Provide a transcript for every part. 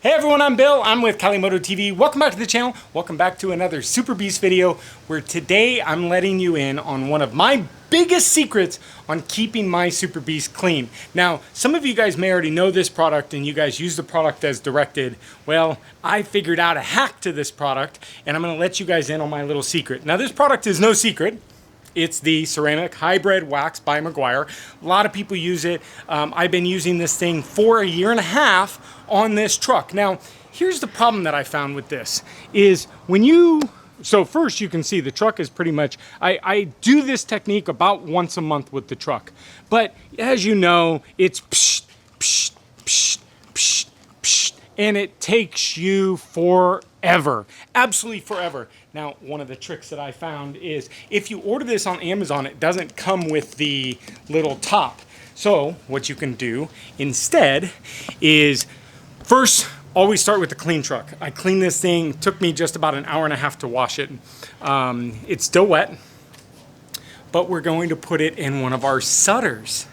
Hey everyone, I'm Bill. I'm with Cali Moto TV. Welcome back to the channel. Welcome back to another Super Beast video where today I'm letting you in on one of my biggest secrets on keeping my Super Beast clean. Now, some of you guys may already know this product and you guys use the product as directed. Well, I figured out a hack to this product and I'm gonna let you guys in on my little secret. Now, this product is no secret. It's the ceramic hybrid wax by Meguiar. A lot of people use it. I've been using this thing for a year and a half on this truck. Now, here's the problem that I found with this is when you, so first you can see the truck is pretty much, I do this technique about once a month with the truck. But as you know, it's psh, psh, psh, psh, psh, and it takes you forever, absolutely forever. Now, one of the tricks that I found is if you order this on Amazon, it doesn't come with the little top. So what you can do instead is first, always start with the clean truck. I cleaned this thing, it took me just about an hour and a half to wash it. It's still wet, but we're going to put it in one of our sudders.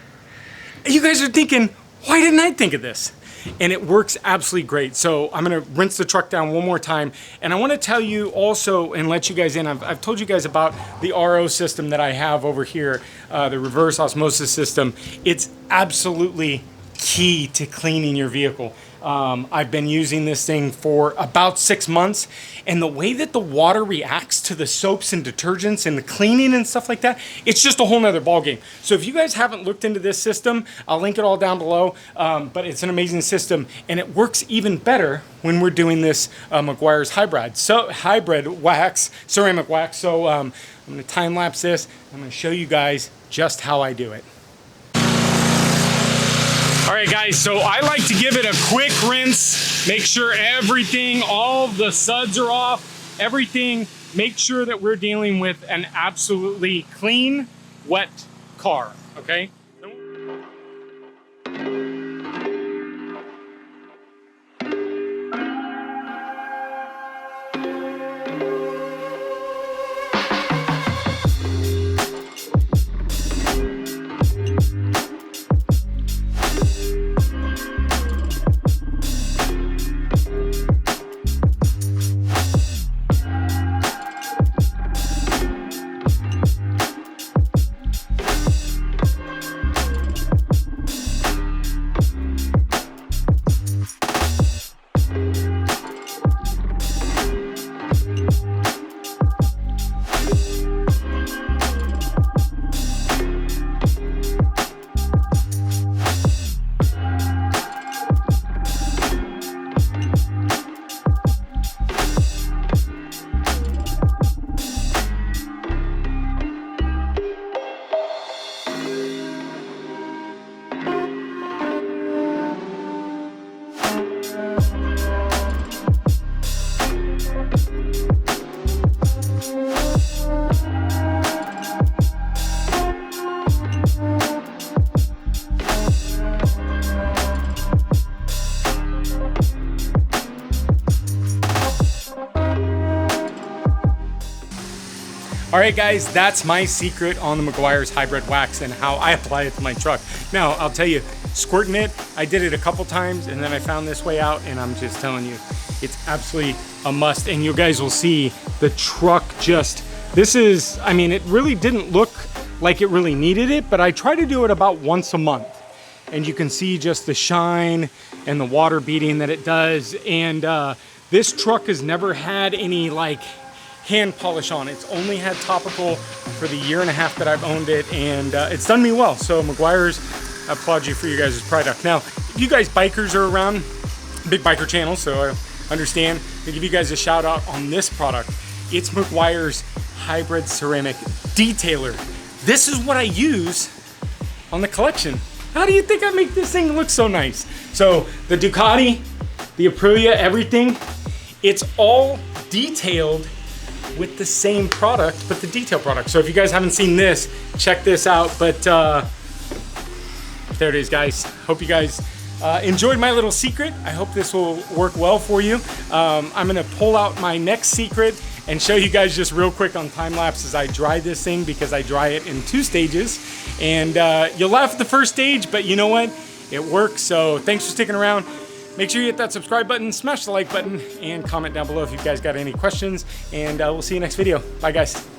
You guys are thinking, why didn't I think of this? And it works absolutely great. So I'm gonna rinse the truck down one more time. And I wanna tell you also and let you guys in, I've told you guys about the RO system that I have over here, the reverse osmosis system. It's absolutely key to cleaning your vehicle. I've been using this thing for about 6 months, and the way that the water reacts to the soaps and detergents and the cleaning and stuff like that, it's just a whole nother ballgame. So if you guys haven't looked into this system, I'll link it all down below, but it's an amazing system, and it works even better when we're doing this Meguiar's hybrid wax, ceramic wax. So I'm gonna time lapse this. I'm gonna show you guys just how I do it. All right, guys, so I like to give it a quick rinse, make sure everything, all the suds are off, everything, make sure that we're dealing with an absolutely clean, wet car, okay? All right, guys, that's my secret on the Meguiar's hybrid wax and how I apply it to my truck. Now, I'll tell you, squirting it, I did it a couple times and then I found this way out and I'm just telling you, it's absolutely a must. And you guys will see the truck just, this is, I mean, it really didn't look like it really needed it, but I try to do it about once a month. And you can see just the shine and the water beating that it does. And this truck has never had any like hand polish on. It's only had topical for the year and a half that I've owned it, and it's done me well. So Meguiar's, I applaud you for your guys' product. Now, if you guys bikers are around, big biker channel, so I understand, to give you guys a shout out on this product. It's Meguiar's hybrid ceramic detailer. This is what I use on the collection. How do you think I make this thing look so nice? So the Ducati, the Aprilia, everything, it's all detailed with the same product, but the detail product. So if you guys haven't seen this, check this out. But there it is, guys. Hope you guys enjoyed my little secret. I hope this will work well for you. I'm gonna pull out my next secret and show you guys just real quick on time lapse as I dry this thing, because I dry it in 2 stages. And you'll laugh at the first stage, but you know what? It works. So thanks for sticking around. Make sure you hit that subscribe button, smash the like button, and comment down below if you guys got any questions. And we'll see you next video. Bye, guys.